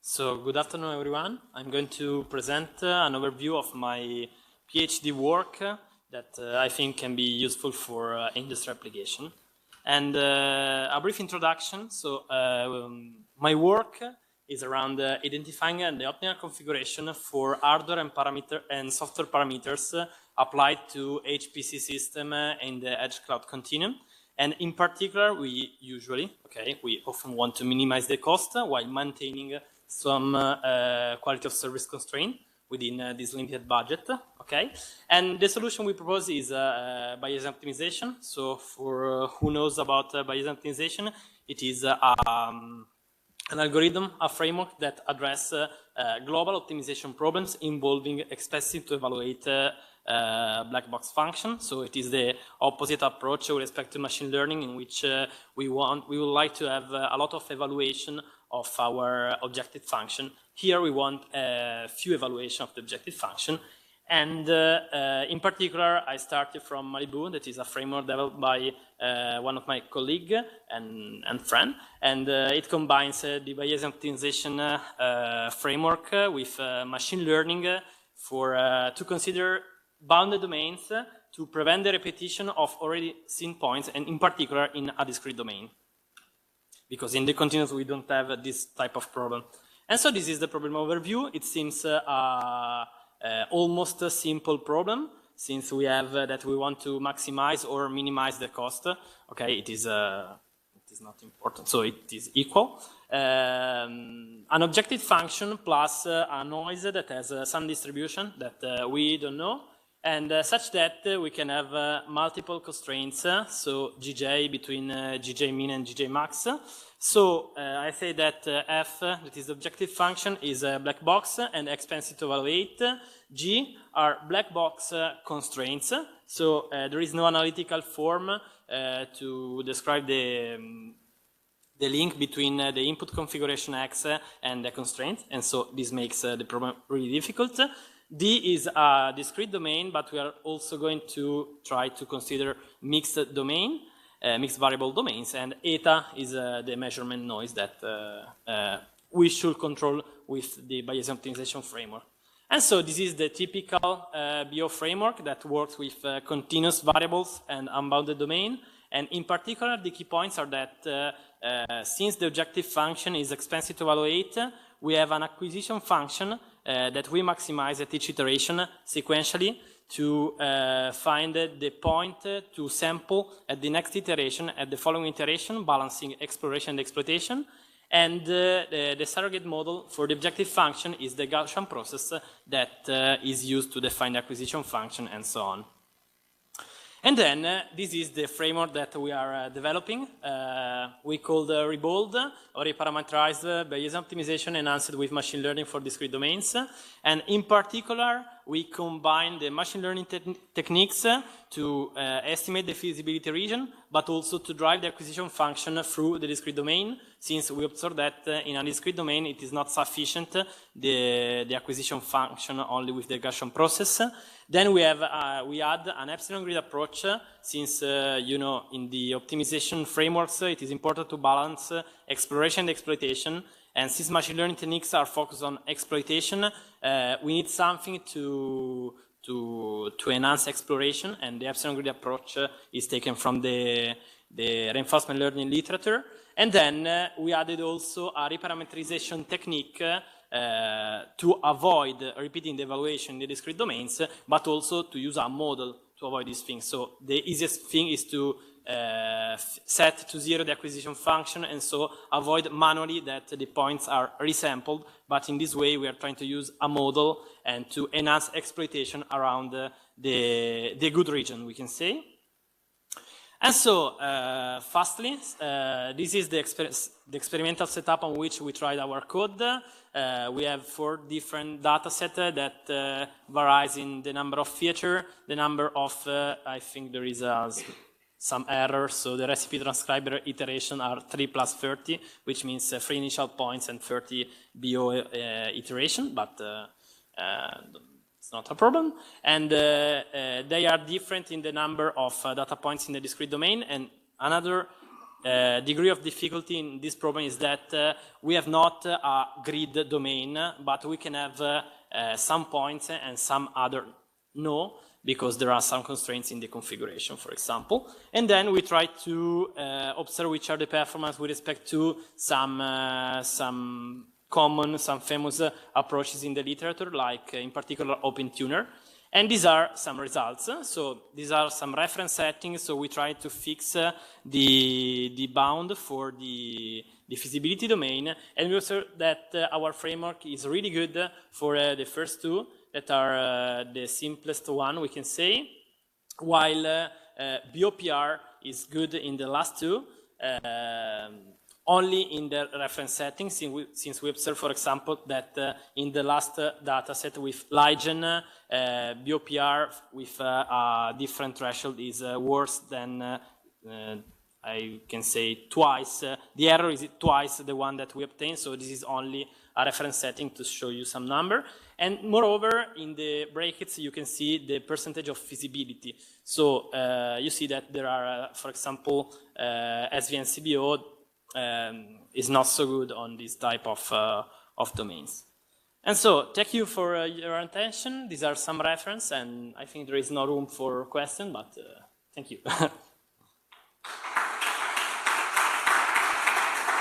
So, good afternoon, everyone. I'm going to present an overview of my PhD work that I think can be useful for industry application. And a brief introduction. So, my work is around identifying the optimal configuration for hardware and software parameters applied to HPC system in the edge cloud continuum. And in particular, we often want to minimize the cost while maintaining some quality of service constraint within this limited budget, okay? And the solution we propose is Bayesian optimization. So for who knows about Bayesian optimization, it is an algorithm, a framework that addresses global optimization problems involving expecting to evaluate black box function. So it is the opposite approach with respect to machine learning, in which we would like to have a lot of evaluation of our objective function. Here we want a few evaluation of the objective function. And in particular, I started from Malibu, that is a framework developed by one of my colleagues and friend. And it combines the Bayesian optimization framework with machine learning to consider bounded domains to prevent the repetition of already seen points, and in particular in a discrete domain. Because in the continuous we don't have this type of problem. And so this is the problem overview. It seems almost a simple problem, since we have that we want to maximize or minimize the cost. Okay, it is not important, so it is equal. An objective function plus a noise that has some distribution that we don't know, and such that we can have multiple constraints, so Gj between Gj min and Gj max. So I say that f, that is the objective function, is a black box and expensive to evaluate. G are black box constraints, so there is no analytical form to describe the link between the input configuration X and the constraint, and so this makes the problem really difficult. D is a discrete domain, but we are also going to try to consider mixed domain, mixed variable domains, and eta is the measurement noise that we should control with the Bayesian optimization framework. And so this is the typical BO framework that works with continuous variables and unbounded domain. And in particular, the key points are that since the objective function is expensive to evaluate, we have an acquisition function that we maximize at each iteration sequentially to find the point to sample at the next iteration, at the following iteration, balancing exploration and exploitation. And the surrogate model for the objective function is the Gaussian process that is used to define the acquisition function and so on. And then this is the framework that we are developing. We call the REBOLD, or Reparameterized Bayesian optimization enhanced with machine learning for discrete domains. And in particular, we combine the machine learning techniques to estimate the feasibility region, but also to drive the acquisition function through the discrete domain, since we observe that in a discrete domain it is not sufficient, the acquisition function only with the Gaussian process. Then we add an epsilon grid approach, since you know, in the optimization frameworks it is important to balance exploration and exploitation. And since machine learning techniques are focused on exploitation, we need something to enhance exploration, and the epsilon grid approach is taken from the reinforcement learning literature. And then we added also a reparameterization technique to avoid repeating the evaluation in the discrete domains, but also to use a model to avoid these things. So the easiest thing is to set to 0 the acquisition function, and so avoid manually that the points are resampled. But in this way, we are trying to use a model and to enhance exploitation around the good region, we can say. And so, fastly, this is the experimental setup on which we tried our code. We have 4 different data sets that varies in the number of features, the number of, I think there is some errors, so the recipe transcriber iteration are 3 plus 30, which means 3 initial points and 30 BO iteration, but it's not a problem. And they are different in the number of data points in the discrete domain. And another degree of difficulty in this problem is that we have not a grid domain, but we can have some points and some other no, because there are some constraints in the configuration, for example. And then we try to observe which are the performance with respect to some common, some famous approaches in the literature, like in particular OpenTuner. And these are some results. So these are some reference settings. So we try to fix the bound for the feasibility domain. And we observe that our framework is really good for the first two, that are the simplest one, we can say, while BOPR is good in the last two, only in the reference settings, since we observe, for example, that in the last data set with Lygen, BOPR with a different threshold is worse than, I can say, twice. The error is twice the one that we obtained, so this is only a reference setting to show you some number. And moreover, in the brackets, you can see the percentage of feasibility. So you see that there are, for example, SVN-CBO is not so good on this type of domains. And so, thank you for your attention. These are some references, and I think there is no room for questions, but thank you.